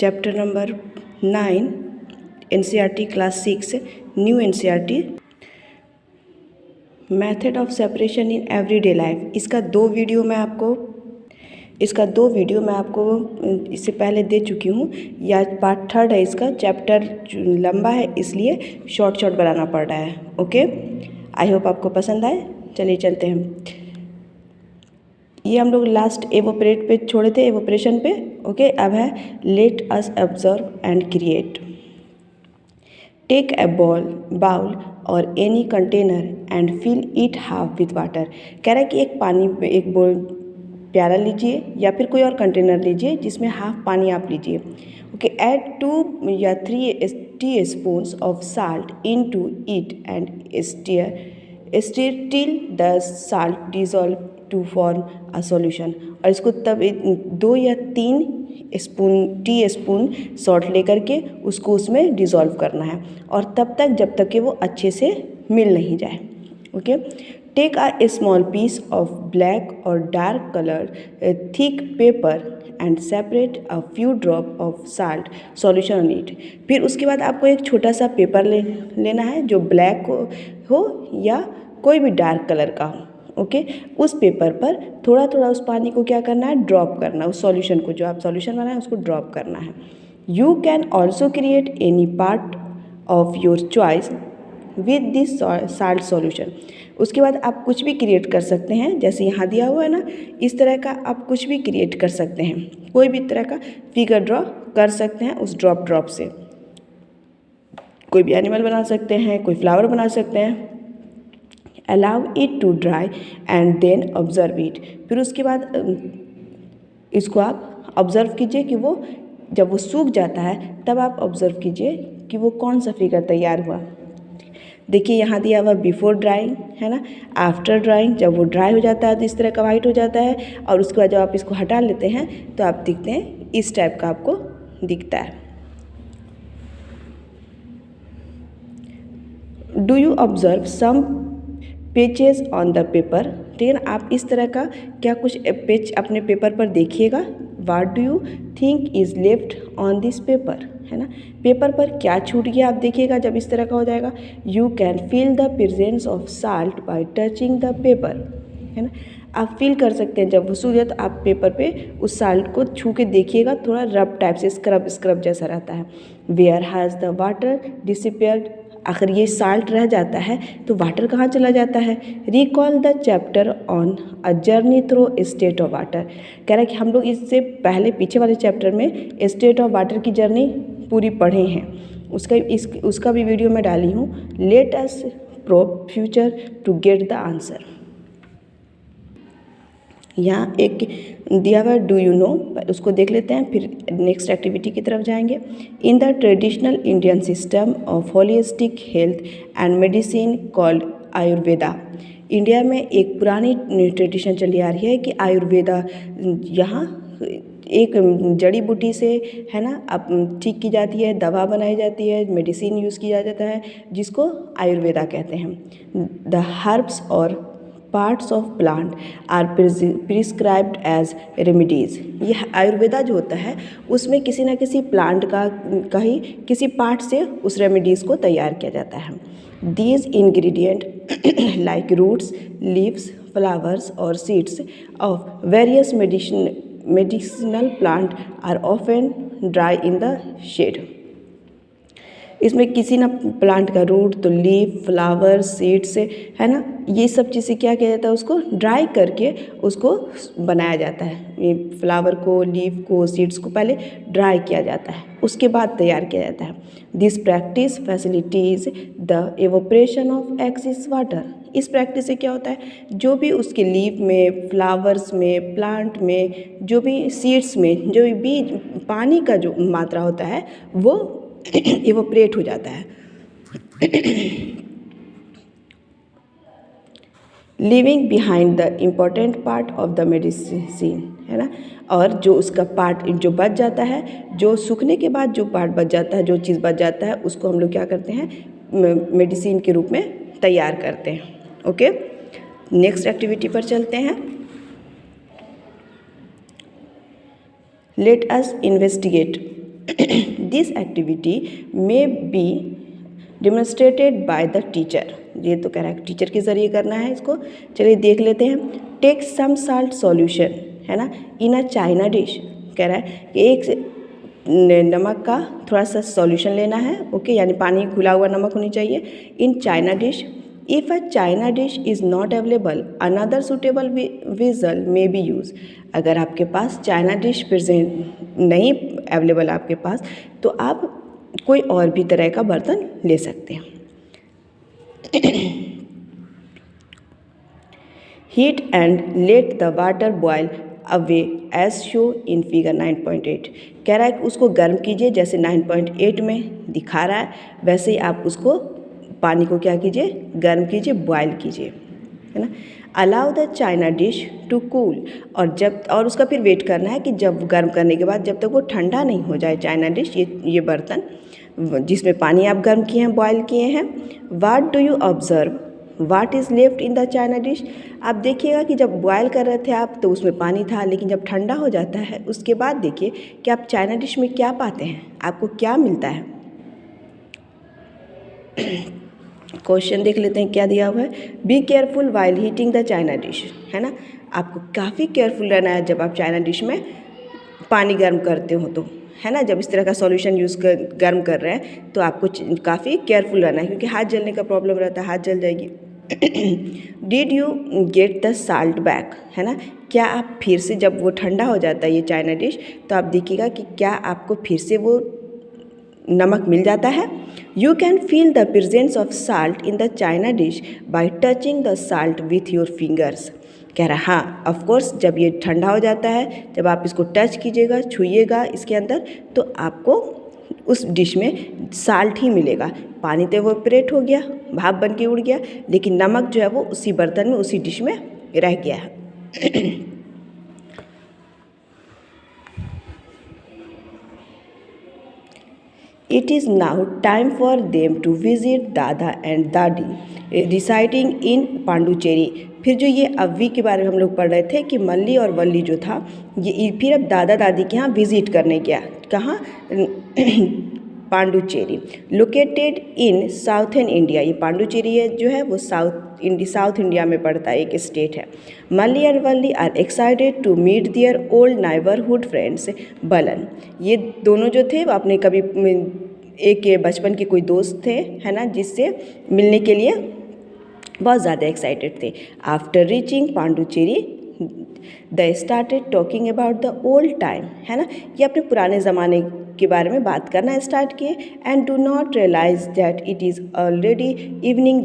Chapter number 9 NCERT class 6 new NCERT method of separation in everyday life. इसका दो video मैं आपको इससे पहले दे चुकी हूँ। या पार्ट 3 है इसका। चैप्टर लंबा है इसलिए शॉर्ट बनाना पड़ रहा है। ओके, आई होप आपको पसंद आए। चलिए चलते हैं। ये हम लोग लास्ट एवोपरेट पे छोड़े थे, एवोपरेशन पे। ओके, अब है let us observe and create. Take a bowl और any container and fill it half with water. कह रहा है कि एक प्याला लीजिए या फिर कोई और कंटेनर लीजिए जिसमें हाफ पानी आप लीजिए। ओके, ऐड 2 या 3 teaspoons of salt into it and stir till the salt dissolve to form a solution. और इसको तब 2 या 3 टीस्पून सॉल्ट लेकर के उसको उसमें डिज़ोल्व करना है और तब तक जब तक कि वो अच्छे से मिल नहीं जाए। Okay, take a small piece of black और dark colour thick paper and separate a few drop of salt solution on it. फिर उसके बाद आपको एक छोटा सा पेपर लेना है जो ब्लैक हो या कोई भी डार्क कलर का हो। ओके, उस पेपर पर थोड़ा थोड़ा उस पानी को क्या करना है, ड्रॉप करना है। उस सॉल्यूशन को, जो आप सॉल्यूशन बनाए उसको ड्रॉप करना है। You can also create any part of your choice with this salt solution. उसके बाद आप कुछ भी क्रिएट कर सकते हैं, जैसे यहाँ दिया हुआ है ना, इस तरह का आप कुछ भी क्रिएट कर सकते हैं। कोई भी तरह का फिगर ड्रॉ कर सकते हैं उस ड्रॉप से। कोई भी एनिमल बना सकते हैं, कोई फ्लावर बना सकते हैं। Allow it to dry and then observe it. फिर उसके बाद इसको आप ऑब्जर्व कीजिए कि वो जब वो सूख जाता है तब आप ऑब्जर्व कीजिए कि वो कौन सा फिगर तैयार हुआ। देखिए यहाँ दिया हुआ बिफोर ड्राइंग है ना, आफ्टर ड्राइंग। जब वो ड्राई हो जाता है तो इस तरह का वाइट हो जाता है और उसके बाद जब आप इसको हटा लेते हैं तो आप दिखते हैं इस टाइप का आपको दिखता है। Do you observe some pages on the paper. ठीक है ना, आप इस तरह का क्या कुछ पेज अपने पेपर पर देखिएगा। What do you think is left on this paper, है ना, पेपर पर क्या छूट गया आप देखिएगा जब इस तरह का हो जाएगा। You can feel the presence of salt bye touching the paper, है ना, आप फील कर सकते हैं। जब वो सूख जाए तो आप पेपर पे उस साल्ट को छू के देखिएगा, थोड़ा रब टाइप से स्क्रब जैसा रहता है। Where has the water disappeared. अगर ये साल्ट रह जाता है तो वाटर कहाँ चला जाता है। Recall the chapter on a journey through state of water. कह रहा है कि हम लोग इससे पहले पीछे वाले चैप्टर में स्टेट ऑफ वाटर की जर्नी पूरी पढ़े हैं। उसका भी वीडियो मैं डाली हूँ। Let us probe future to get the answer. यहाँ एक दिया हुआ डू यू नो, उसको देख लेते हैं फिर नेक्स्ट एक्टिविटी की तरफ जाएंगे। In the traditional Indian system of holistic health and medicine called Ayurveda. India में एक पुरानी ट्रेडिशन चली आ रही है कि आयुर्वेदा यहाँ एक जड़ी बूटी से, है ना, अब ठीक की जाती है, दवा बनाई जाती है, मेडिसिन यूज़ किया जाता है जिसको आयुर्वेदा कहते हैं। द हर्ब्स और parts of plant are prescribed as remedies. यह आयुर्वेदा जो होता है उसमें किसी न किसी प्लांट का ही किसी पार्ट से उस रेमिडीज़ को तैयार किया जाता है। These ingredient like roots, leaves, flowers और seeds of various medicinal plant are often dry in the shade. इसमें किसी ना प्लांट का रूट तो लीफ, फ्लावर, सीड्स, है ना, ये सब चीज़ें क्या किया जाता है, उसको ड्राई करके उसको बनाया जाता है। ये फ्लावर को, लीफ को, सीड्स को पहले ड्राई किया जाता है, उसके बाद तैयार किया जाता है। This practice facilities the evaporation of excess water. इस प्रैक्टिस से क्या होता है, जो भी उसके लीफ में, फ्लावर्स में, प्लांट में, जो भी सीड्स में जो भी बीज पानी का जो मात्रा होता है वो इवोपरेट हो जाता है। Living behind the important part of the medicine, है ना, और जो उसका पार्ट जो बच जाता है, जो सूखने के बाद जो पार्ट बच जाता है, जो चीज़ बच जाता है उसको हम लोग क्या करते हैं, मेडिसिन के रूप में तैयार करते हैं। ओके, नेक्स्ट एक्टिविटी पर चलते हैं। Let us investigate this activity may be demonstrated by the teacher. ये तो कह रहा है टीचर के ज़रिए करना है इसको। चलिए देख लेते हैं। टेक सम साल्ट सॉल्यूशन, है ना, इन अ चाइना डिश। कह रहा है कि एक नमक का थोड़ा सा सॉल्यूशन लेना है, ओके, यानी पानी घुला हुआ नमक होनी चाहिए in China dish. If a China dish is not available another suitable vessel may be use. अगर आपके पास चाइना डिश प्रेजेंट नहीं अवेलेबल आपके पास, तो आप कोई और भी तरह का बर्तन ले सकते हैं। Heat and let the water boil away as show in figure 9.8। कह रहा है कि उसको गर्म कीजिए, जैसे 9.8 में दिखा रहा है वैसे ही आप उसको पानी को क्या कीजिए, गर्म कीजिए, बॉयल कीजिए, है ना। Allow the china dish to cool, और उसका फिर वेट करना है कि जब गर्म करने के बाद जब तक वो ठंडा नहीं हो जाए चाइना डिश, ये बर्तन जिसमें पानी आप गर्म किए हैं, बॉयल किए हैं। What do you observe what is left in the china dish. आप देखिएगा कि जब बॉयल कर रहे थे आप तो उसमें पानी था, लेकिन जब ठंडा हो जाता है उसके बाद देखिए कि आप चाइना डिश में क्या पाते हैं, आपको क्या मिलता है। क्वेश्चन देख लेते हैं क्या दिया हुआ है। Be careful while heating the china dish, है ना। आपको काफ़ी केयरफुल रहना है जब आप चाइना डिश में पानी गर्म करते हो तो, है ना। जब इस तरह का सॉल्यूशन गर्म कर रहे हैं तो आपको काफ़ी केयरफुल रहना है, क्योंकि हाथ जलने का प्रॉब्लम रहता है, हाथ जल जाएगी। Did you get the salt back, है ना। क्या आप फिर से, जब वो ठंडा हो जाता है ये चाइना डिश, तो आप देखिएगा कि क्या आपको फिर से वो नमक मिल जाता है। You can feel the presence of salt in the china dish bye touching the salt with your fingers. कह रहा हाँ ऑफकोर्स, जब ये ठंडा हो जाता है, जब आप इसको टच कीजिएगा, छूइएगा इसके अंदर, तो आपको उस डिश में साल्ट ही मिलेगा। पानी तो एवोपरेट हो गया, भाप बन के उड़ गया, लेकिन नमक जो है वो उसी बर्तन में, उसी डिश में रह गया है। It is now time for them to visit दादा एंड दादी रिसाइडिंग इन पांडुचेरी। फिर जो ये अव्वी के बारे में हम लोग पढ़ रहे थे कि मल्ली और वल्ली जो था ये फिर अब दादा दादी के यहाँ विजिट करने गया। कहाँ? Pondicherry, located in southern India. ये पांडुचेरी है जो है वो साउथ इंडिया में पड़ता है, एक स्टेट है। Malli and Valli are excited to meet their old neighbourhood friends Balan. ये दोनों जो थे वो अपने कभी एक के बचपन के कोई दोस्त थे, है ना, जिससे मिलने के लिए बहुत ज़्यादा एक्साइटेड थे। After reaching Pondicherry they started talking about the old time, है ना। ये अपने पुराने ज़माने के बारे में बात करना स्टार्ट किए। And do not realise that it is already evening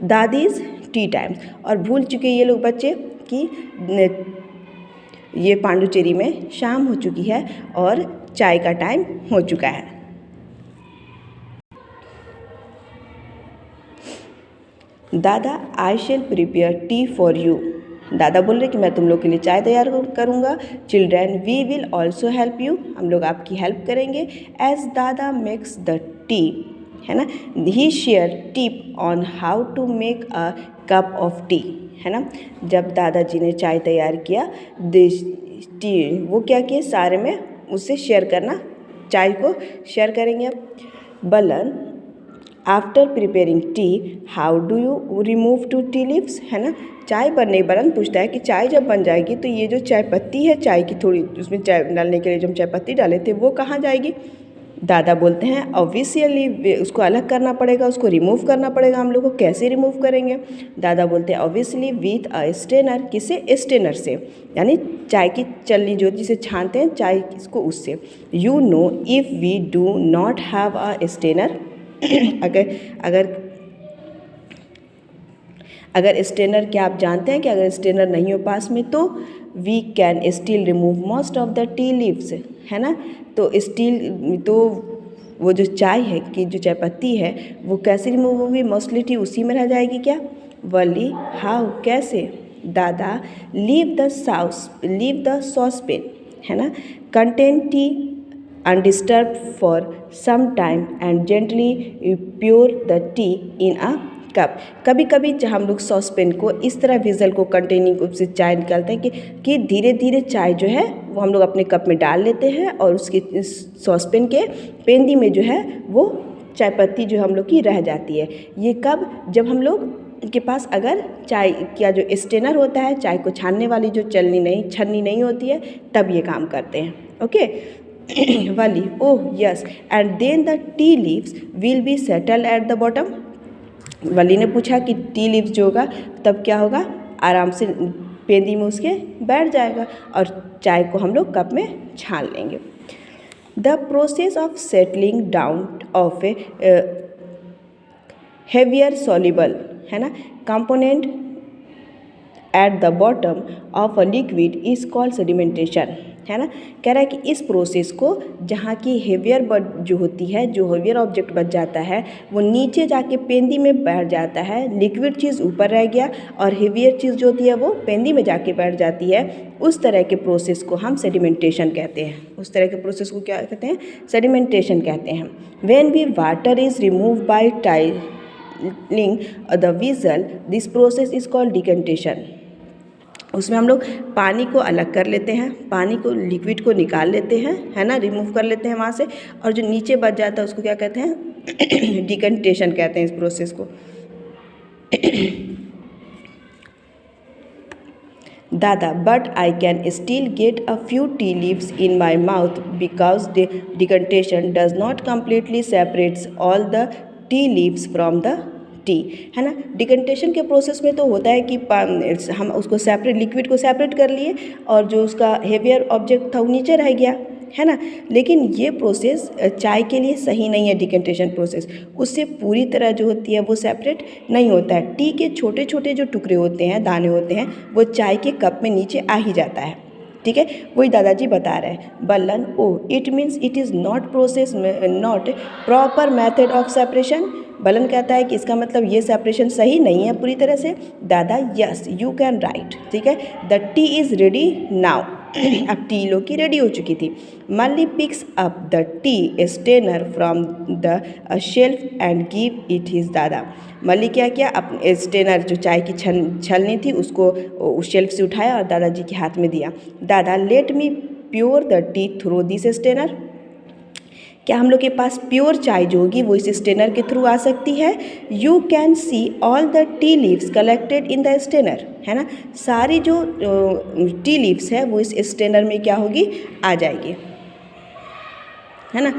दादीज टी टाइम्स। और भूल चुके ये लोग बच्चे कि ये पांडुचेरी में शाम हो चुकी है और चाय का टाइम हो चुका है। दादा I shall prepare T for you. दादा बोल रहे कि मैं तुम लोग के लिए चाय तैयार करूँगा। Children we will also help you, हम लोग आपकी हेल्प करेंगे। एज दादा मेक्स द टी, है ना, he share tip on how to make a cup of tea, है ना। जब दादाजी ने चाय तैयार किया टी, वो क्या किए, सारे में उससे शेयर करना, चाय को शेयर करेंगे अब। Balan after preparing tea how do you remove to tea leaves, है ना। चाय बनने के बलन पूछता है कि चाय जब बन जाएगी तो ये जो चाय पत्ती है, चाय की थोड़ी उसमें चाय डालने के लिए जो हम चाय पत्ती डाले थे वो कहाँ जाएगी। दादा बोलते हैं ऑब्वियसली उसको अलग करना पड़ेगा, उसको रिमूव करना पड़ेगा हम लोग को। कैसे रिमूव करेंगे? दादा बोलते हैं ऑब्वियसली विथ अ स्टेनर। किसे? स्टेनर से, यानी चाय की चलनी जो जिसे छानते हैं चाय इसको, उससे। You know if we do not have a strainer, अगर स्टेनर, क्या आप जानते हैं कि अगर स्टेनर नहीं हो पास में तो we can still remove most of the tea leaves, है ना। तो स्टील, तो वो जो चाय है कि जो चाय पत्ती है वो कैसे रिमूव होगी? मोस्टली टी उसी में रह जाएगी। क्या? वली हाउ, कैसे? दादा लीव द सॉसपेन, है ना, contain T undisturbed for some time and gently pour the tea in a cup. कभी कभी जब हम लोग सॉसपेन को इस तरह विजल को कंटेनिंग से चाय निकालते हैं कि धीरे धीरे चाय जो है वो हम लोग अपने कप में डाल लेते हैं और उसके सॉसपेन के पेंदी में जो है वो चाय पत्ती जो हम लोग की रह जाती है। ये कब, जब हम लोग के पास अगर चाय का जो स्टेनर होता है, चाय को छानने वाली जो छन्नी नहीं होती है, तब ये काम करते हैं। Okay Valli, oh yes, and then the tea leaves will be settle at the bottom. Valli ने पूछा कि टी लीव्स जो होगा तब क्या होगा, आराम से पेंदी में उसके बैठ जाएगा और चाय को हम लोग कप में छान लेंगे। The process of settling down of A heavier soluble, है ना, component eight the bottom of a liquid is called sedimentation, है ना। कह रहा है कि इस प्रोसेस को, जहाँ की हेवियर जो होती है, जो हेवियर ऑब्जेक्ट बच जाता है वो नीचे जाके पेंदी में बैठ जाता है, लिक्विड चीज़ ऊपर रह गया और हेवियर चीज़ जो होती है वो पेंदी में जाके बैठ जाती है, उस तरह के प्रोसेस को हम सेडिमेंटेशन कहते हैं। उस तरह के प्रोसेस को क्या कहते हैं, सेडिमेंटेशन कहते हैं। When we water is remove by tilting the vessel, this process is called decantation. उसमें हम लोग पानी को अलग कर लेते हैं, पानी को, लिक्विड को निकाल लेते हैं, है ना, रिमूव कर लेते हैं वहाँ से, और जो नीचे बच जाता है उसको क्या कहते हैं, डिकेंटेशन कहते हैं इस प्रोसेस को। दादा, but I can still get a few tea leaves in my mouth because the decantation does not completely separates all the tea leaves from the tea, है ना। डिकेंटेशन के प्रोसेस में तो होता है कि हम उसको सेपरेट, लिक्विड को सेपरेट कर लिए और जो उसका हेवियर ऑब्जेक्ट था वो नीचे रह गया, है ना। लेकिन ये प्रोसेस चाय के लिए सही नहीं है, डिकेंटेशन प्रोसेस, उससे पूरी तरह जो होती है वो सेपरेट नहीं होता है। टी के छोटे छोटे जो टुकड़े होते हैं, दाने होते हैं, वो चाय के कप में नीचे आ ही जाता है, ठीक है। वही दादाजी बता रहे हैं। Balan, oh it means it is not process, not proper method of separation. Balan कहता है कि इसका मतलब ये सेपरेशन सही नहीं है पूरी तरह से। दादा, यस यू कैन राइट, ठीक है। The tea is ready now, अब टी लोग की रेडी हो चुकी थी। Malli picks up the tea strainer from the shelf and give it his dada. Malli क्या किया, अपने स्टेनर जो चाय की छलनी थी उसको उस शेल्फ से उठाया और दादाजी के हाथ में दिया। दादा, let me pour the tea through this strainer. क्या हम लोग के पास प्योर चाय जो होगी वो इस स्टेनर के थ्रू आ सकती है। You can see all the tea leaves collected in the strainer, है ना। सारी जो टी लीव्स है वो इस स्टेनर में क्या होगी, आ जाएगी, है ना।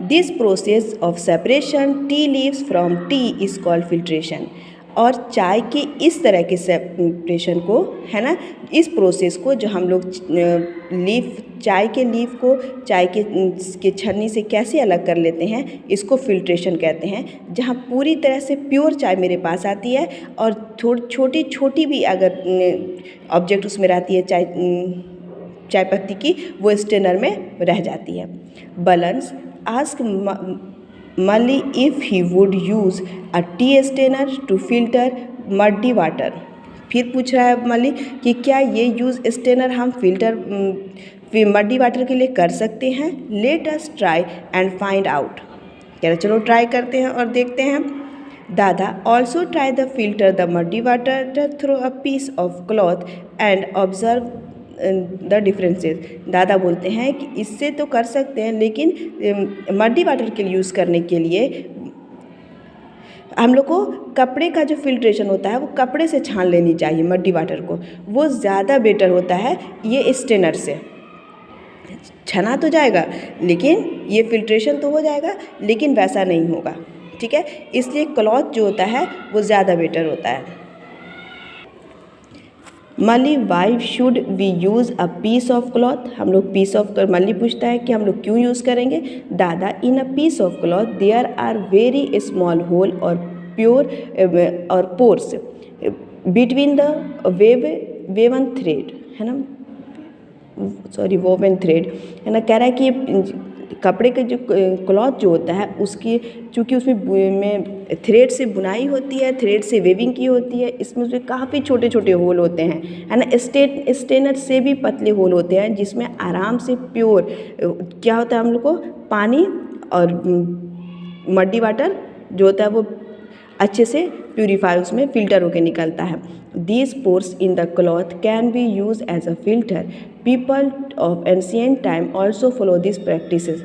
This process of separation tea leaves from T is called filtration. और चाय के इस तरह के सेपरेशन को, है ना, इस प्रोसेस को जो हम लोग चाय के लीफ को चाय के छन्नी से कैसे अलग कर लेते हैं, इसको फिल्ट्रेशन कहते हैं। जहाँ पूरी तरह से प्योर चाय मेरे पास आती है और छोटी छोटी भी अगर ऑब्जेक्ट उसमें रहती है चाय पत्ती की, वो स्टेनर में रह जाती है। Balance ask Mali if he would use a tea strainer to filter muddy water। फिर पूछ रहा है मली कि क्या ये यूज़ स्टेनर हम मड्डी वाटर के लिए कर सकते हैं। Let us try and find out, कह रहे चलो ट्राई करते हैं और देखते हैं। दादा, also try the filter the muddy water through a piece of cloth and observe the differences. दादा बोलते हैं कि इससे तो कर सकते हैं, लेकिन मड्डी वाटर के लिए यूज़ करने के लिए हम लोग को कपड़े का जो फिल्ट्रेशन होता है वो कपड़े से छान लेनी चाहिए मड्डी वाटर को, वो ज़्यादा बेटर होता है। ये स्टेनर से छना तो जाएगा लेकिन ये फिल्ट्रेशन तो हो जाएगा, लेकिन वैसा नहीं होगा, ठीक है। इसलिए क्लॉथ जो होता है वो ज़्यादा बेटर होता है। मली, why should we use a piece of cloth. हम लोग पीस ऑफ, मली पूछता है कि हम लोग क्यों यूज़ करेंगे। Dada, in a piece of cloth there are very small hole और प्योर और pores between the woven thread, है ना, सॉरी वोवन थ्रेड, है ना। कह रहा है कि कपड़े के जो क्लॉथ जो होता है उसकी, चूँकि उसमें थ्रेड से बुनाई होती है, थ्रेड से वेविंग की होती है, इसमें उसमें काफ़ी छोटे छोटे होल होते हैं, है ना। स्टेनर से भी पतले होल होते हैं जिसमें आराम से प्योर क्या होता है, हम लोग को पानी और मड्डी वाटर जो होता है वो अच्छे से प्यूरीफाई उसमें फ़िल्टर होकर निकलता है। These pores in the cloth can be used as a filter. People of ancient time also follow these practices.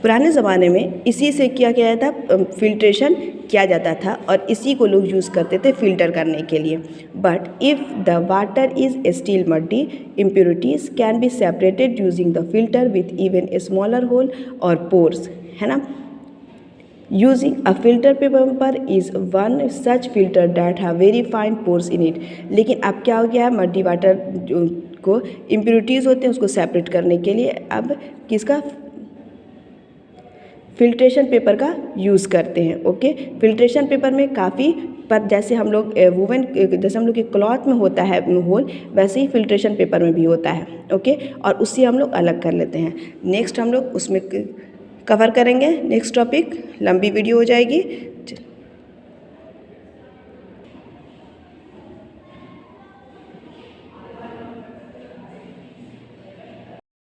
पुराने ज़माने में इसी से क्या किया जाता, फिल्ट्रेशन किया जाता था और इसी को लोग यूज़ करते थे फ़िल्टर करने के लिए। But if the water is still muddy, impurities can be separated using the filter with even a smaller hole or pores, है ना। Using a filter paper is one such filter that have very fine pores in it. लेकिन अब क्या हो गया है, muddy water को impurities होते हैं उसको सेपरेट करने के लिए अब किसका, फिल्ट्रेशन पेपर का यूज़ करते हैं। ओके, फिल्ट्रेशन पेपर में काफ़ी पर जैसे हम लोग वूवन, जैसे हम लोग के क्लॉथ में होता है होल, वैसे ही फिल्ट्रेशन पेपर में भी होता है। ओके, और उससे हम लोग अलग कर लेते हैं। नेक्स्ट हम लोग उसमें कवर करेंगे नेक्स्ट टॉपिक, लंबी वीडियो हो जाएगी।